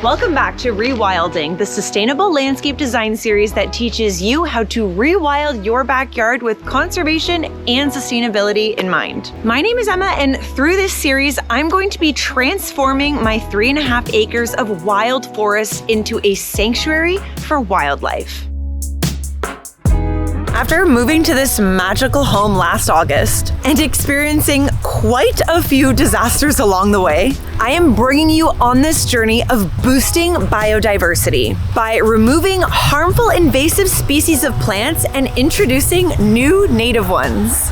Welcome back to Rewilding, the sustainable landscape design series that teaches you how to rewild your backyard with conservation and sustainability in mind. My name is Emma, and through this series, I'm going to be transforming my 3.5 acres of wild forest into a sanctuary for wildlife. After moving to this magical home last August and experiencing quite a few disasters along the way, I am bringing you on this journey of boosting biodiversity by removing harmful invasive species of plants and introducing new native ones.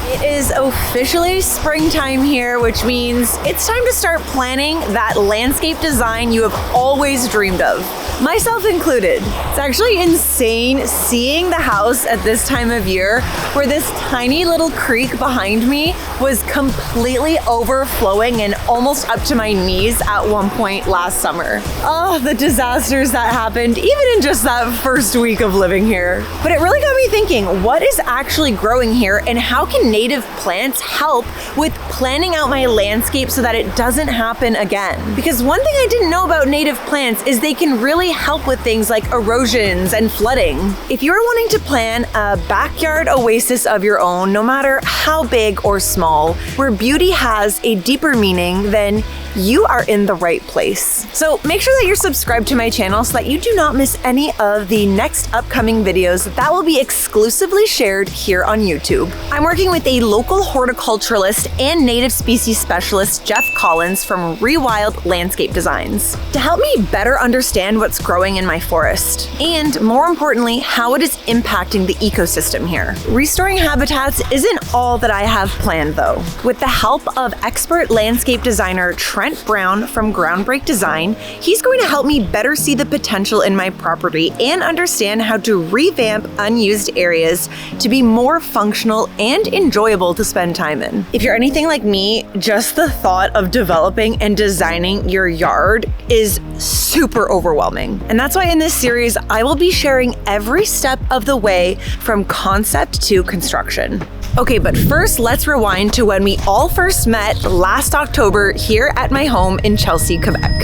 It is officially springtime here, which means it's time to start planning that landscape design you have always dreamed of, myself included. It's actually insane seeing the house at this time of year where this tiny little creek behind me was completely overflowing and almost up to my knees at one point last summer. Oh, the disasters that happened even in just that first week of living here. But it really got me thinking, what is actually growing here and how can native plants help with planning out my landscape so that it doesn't happen again? Because one thing I didn't know about native plants is they can really help with things like erosions and flooding. If you're wanting to plan a backyard oasis of your own, no matter how big or small, where beauty has a deeper meaning, then you are in the right place. So make sure that you're subscribed to my channel so that you do not miss any of the next upcoming videos that will be exclusively shared here on YouTube. I'm working with a local horticulturist and native species specialist, Jeff Collins from Rewilding Landscape Designs, to help me better understand what's growing in my forest, and more importantly, how it is impacting the ecosystem here. Restoring habitats isn't all that I have planned though. With the help of expert landscape designer Trent Brown from Groundbreak Design, he's going to help me better see the potential in my property and understand how to revamp unused areas to be more functional and enjoyable to spend time in. If you're anything like me, just the thought of developing and designing your yard is super overwhelming. And that's why in this series, I will be sharing every step of the way from concept to construction. Okay, but first let's rewind to when we all first met last October here at my home in Chelsea, Quebec.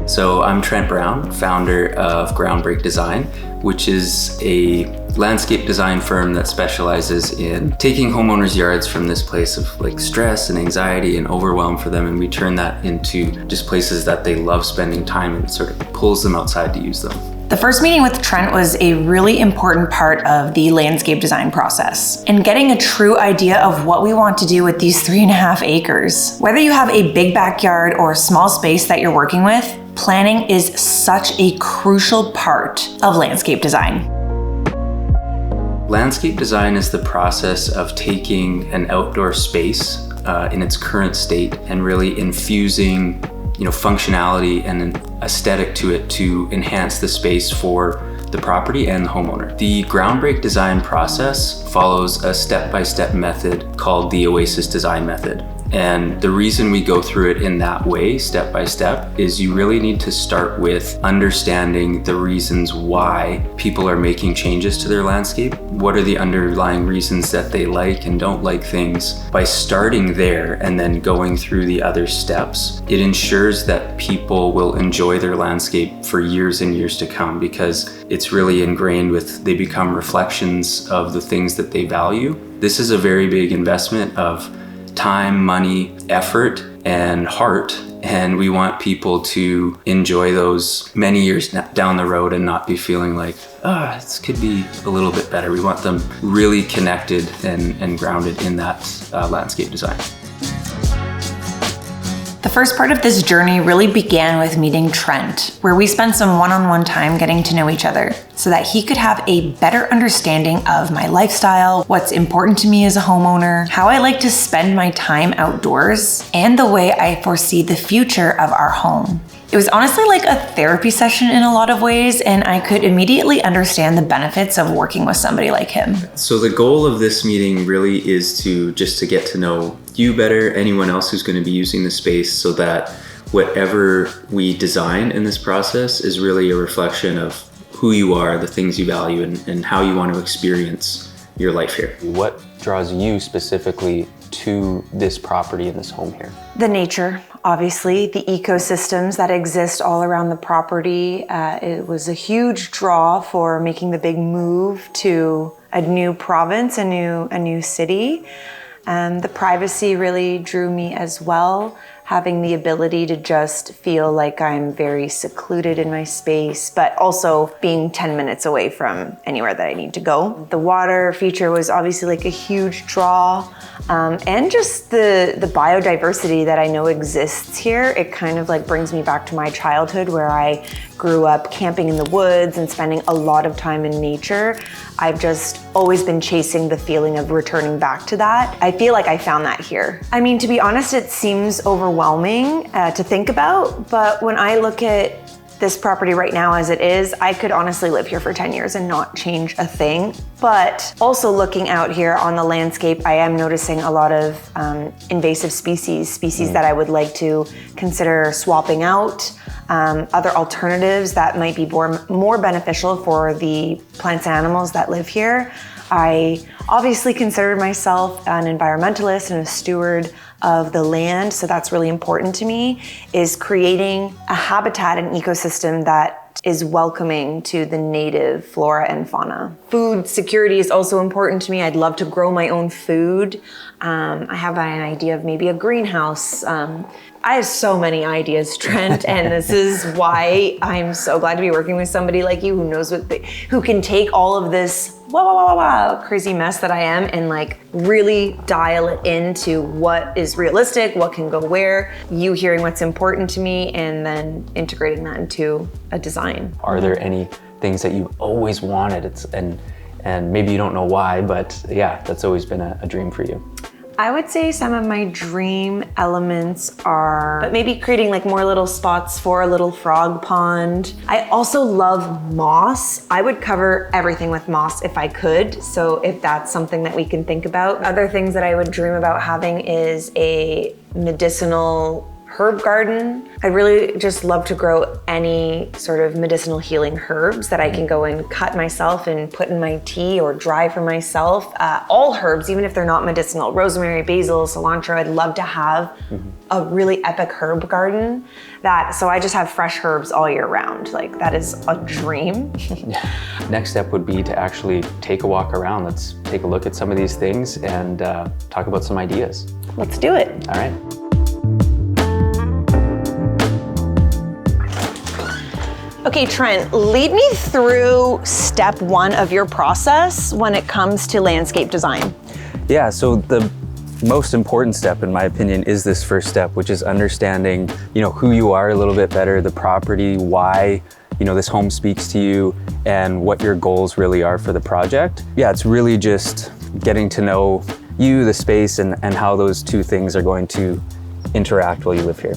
So I'm Trent Brown, founder of Groundbreak Design, which is a landscape design firm that specializes in taking homeowners' yards from this place of like stress and anxiety and overwhelm for them, and we turn that into just places that they love spending time and it sort of pulls them outside to use them. The first meeting with Trent was a really important part of the landscape design process and getting a true idea of what we want to do with these 3.5 acres. Whether you have a big backyard or a small space that you're working with, planning is such a crucial part of landscape design. Landscape design is the process of taking an outdoor space in its current state and really infusing functionality and an aesthetic to it to enhance the space for the property and the homeowner. The Groundbreak design process follows a step-by-step method called the Oasis Design Method. And the reason we go through it in that way, step by step, is you really need to start with understanding the reasons why people are making changes to their landscape. What are the underlying reasons that they like and don't like things? By starting there and then going through the other steps, it ensures that people will enjoy their landscape for years and years to come, because it's really ingrained with, they become reflections of the things that they value. This is a very big investment of time, money, effort, and heart. And we want people to enjoy those many years down the road and not be feeling like, this could be a little bit better. We want them really connected and grounded in that landscape design. The first part of this journey really began with meeting Trent, where we spent some one-on-one time getting to know each other so that he could have a better understanding of my lifestyle, what's important to me as a homeowner, how I like to spend my time outdoors, and the way I foresee the future of our home. It was honestly like a therapy session in a lot of ways, and I could immediately understand the benefits of working with somebody like him. So the goal of this meeting really is to get to know you better, anyone else who's going to be using the space, so that whatever we design in this process is really a reflection of who you are, the things you value, and how you want to experience your life here. What draws you specifically to this property and this home here? The nature, obviously, the ecosystems that exist all around the property. It was a huge draw for making the big move to a new province, a new city. The privacy really drew me as well, having the ability to just feel like I'm very secluded in my space, but also being 10 minutes away from anywhere that I need to go. The water feature was obviously like a huge draw, and just the biodiversity that I know exists here. It kind of like brings me back to my childhood where I grew up camping in the woods and spending a lot of time in nature. I've just always been chasing the feeling of returning back to that. I feel like I found that here. I mean, to be honest, it seems overwhelming to think about, but when I look at this property right now as it is, I could honestly live here for 10 years and not change a thing. But also looking out here on the landscape, I am noticing a lot of invasive species that I would like to consider swapping out. Other alternatives that might be more beneficial for the plants and animals that live here. I obviously consider myself an environmentalist and a steward of the land, so that's really important to me, is creating a habitat and ecosystem that is welcoming to the native flora and fauna. Food security is also important to me. I'd love to grow my own food. I have an idea of maybe a greenhouse. I have so many ideas, Trent, and this is why I'm so glad to be working with somebody like you who knows who can take all of this crazy mess that I am and like really dial it into what is realistic, what can go where, you hearing what's important to me, and then integrating that into a design. Are there any things that you've always wanted and maybe you don't know why, but yeah, that's always been a dream for you? I would say some of my dream elements are maybe creating like more little spots for a little frog pond. I also love moss. I would cover everything with moss if I could. So if that's something that we can think about. Other things that I would dream about having is a medicinal herb garden. I'd really just love to grow any sort of medicinal healing herbs that I can go and cut myself and put in my tea or dry for myself. All herbs, even if they're not medicinal. Rosemary, basil, cilantro, I'd love to have a really epic herb garden so I just have fresh herbs all year round. Like that is a dream. Next step would be to actually take a walk around. Let's take a look at some of these things and talk about some ideas. Let's do it. All right. Okay, Trent, lead me through step one of your process when it comes to landscape design. Yeah, so the most important step, in my opinion, is this first step, which is understanding, who you are a little bit better, the property, why, this home speaks to you, and what your goals really are for the project. Yeah, it's really just getting to know you, the space, and how those two things are going to interact while you live here.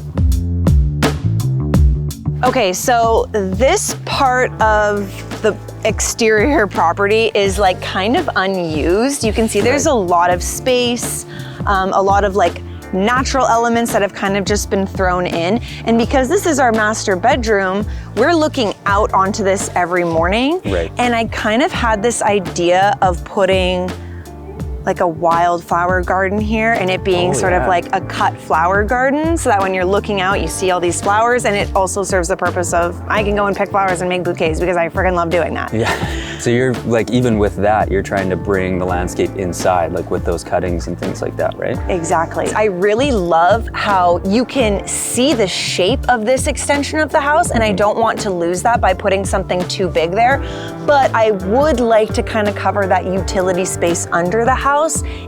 Okay, so this part of the exterior property is like kind of unused. You can see there's a lot of space, a lot of like natural elements that have kind of just been thrown in. And because this is our master bedroom, we're looking out onto this every morning. Right. And I kind of had this idea of putting like a wildflower garden here and it being sort of like a cut flower garden so that when you're looking out, you see all these flowers, and it also serves the purpose of I can go and pick flowers and make bouquets because I freaking love doing that. Yeah, so you're like, even with that, you're trying to bring the landscape inside, like with those cuttings and things like that, right? Exactly. I really love how you can see the shape of this extension of the house, and I don't want to lose that by putting something too big there, but I would like to kind of cover that utility space under the house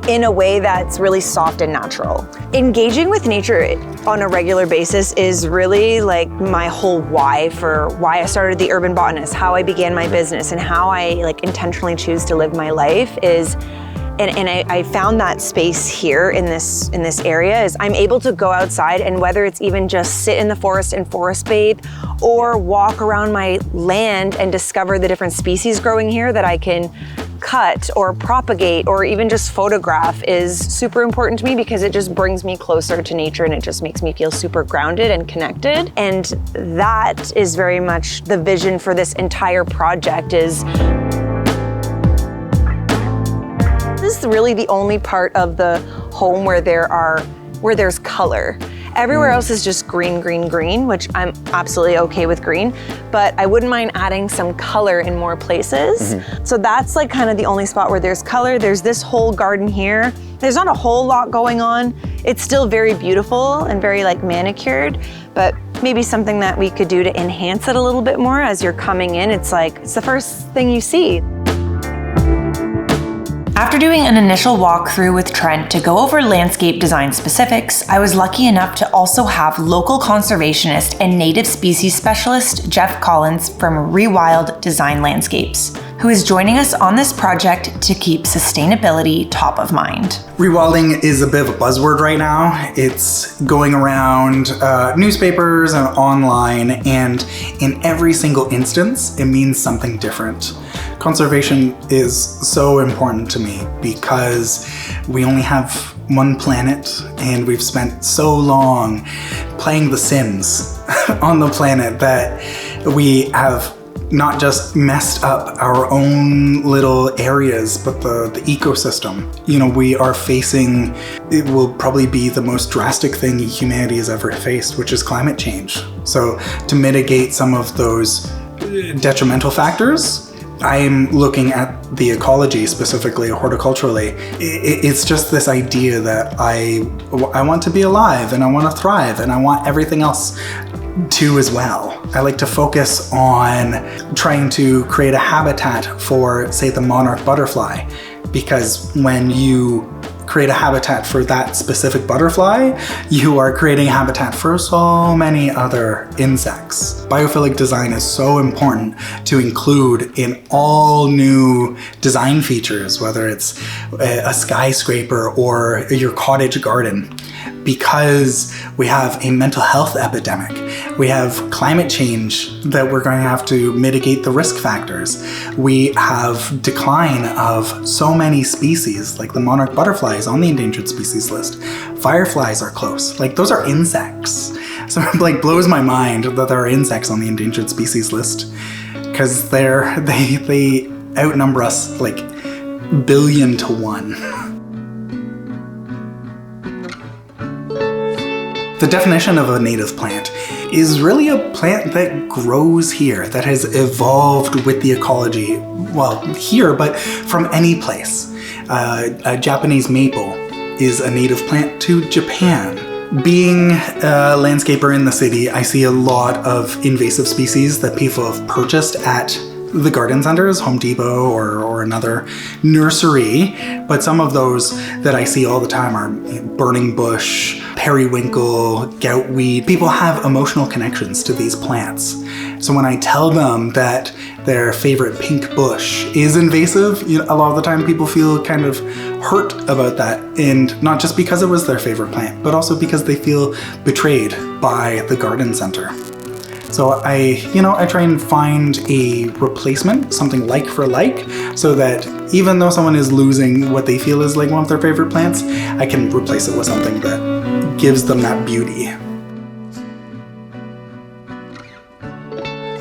in a way that's really soft and natural. Engaging with nature on a regular basis is really like my whole why for why I started The Urban Botanist, how I began my business, and how I like intentionally choose to live my life is, and I found that space here in this area is I'm able to go outside, and whether it's even just sit in the forest and forest bathe or walk around my land and discover the different species growing here that I can cut or propagate or even just photograph is super important to me because it just brings me closer to nature and it just makes me feel super grounded and connected. And that is very much the vision for this entire project is is really the only part of the home where there's color. Everywhere else is just green, green, green, which I'm absolutely okay with green, but I wouldn't mind adding some color in more places. So that's like kind of the only spot where there's color. There's this whole garden here. There's not a whole lot going on. It's still very beautiful and very like manicured, but maybe something that we could do to enhance it a little bit more as you're coming in. It's like, it's the first thing you see. After doing an initial walkthrough with Trent to go over landscape design specifics, I was lucky enough to also have local conservationist and native species specialist Jeff Collins from Rewilding Landscapes, who is joining us on this project to keep sustainability top of mind. Rewilding is a bit of a buzzword right now. It's going around newspapers and online, and in every single instance, it means something different. Conservation is so important to me because we only have one planet and we've spent so long playing The Sims on the planet that we have not just messed up our own little areas, but the ecosystem. You know, we are facing, it will probably be the most drastic thing humanity has ever faced, which is climate change. So to mitigate some of those detrimental factors, I'm looking at the ecology, specifically horticulturally. It's just this idea that I want to be alive and I want to thrive and I want everything else to as well. I like to focus on trying to create a habitat for, say, the monarch butterfly, because when you create a habitat for that specific butterfly, you are creating a habitat for so many other insects. Biophilic design is so important to include in all new design features, whether it's a skyscraper or your cottage garden. Because we have a mental health epidemic, we have climate change that we're going to have to mitigate the risk factors. We have decline of so many species, like the monarch butterfly is on the endangered species list. Fireflies are close, like those are insects. So it like blows my mind that there are insects on the endangered species list, because they outnumber us like 1 billion to 1. The definition of a native plant is really a plant that grows here, that has evolved with the ecology, well, here, but from any place. A Japanese maple is a native plant to Japan. Being a landscaper in the city, I see a lot of invasive species that people have purchased at the garden centers, Home Depot or another nursery, but some of those that I see all the time are burning bush, periwinkle, goutweed. People have emotional connections to these plants. So when I tell them that their favorite pink bush is invasive, a lot of the time people feel kind of hurt about that, and not just because it was their favorite plant, but also because they feel betrayed by the garden center. So I try and find a replacement, something like for like, so that even though someone is losing what they feel is like one of their favorite plants, I can replace it with something that gives them that beauty.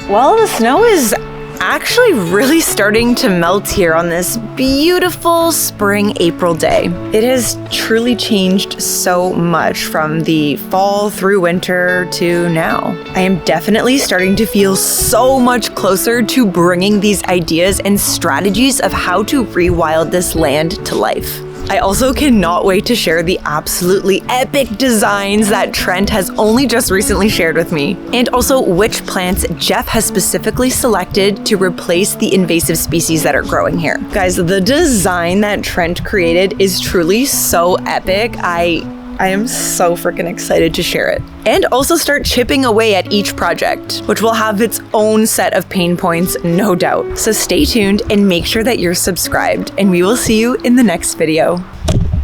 Well, the snow is actually really starting to melt here on this beautiful spring April day. It has truly changed so much from the fall through winter to now. I am definitely starting to feel so much closer to bringing these ideas and strategies of how to rewild this land to life. I also cannot wait to share the absolutely epic designs that Trent has only just recently shared with me, and also which plants Jeff has specifically selected to replace the invasive species that are growing here. Guys, the design that Trent created is truly so epic. I am so freaking excited to share it. And also start chipping away at each project, which will have its own set of pain points, no doubt. So stay tuned and make sure that you're subscribed, and we will see you in the next video.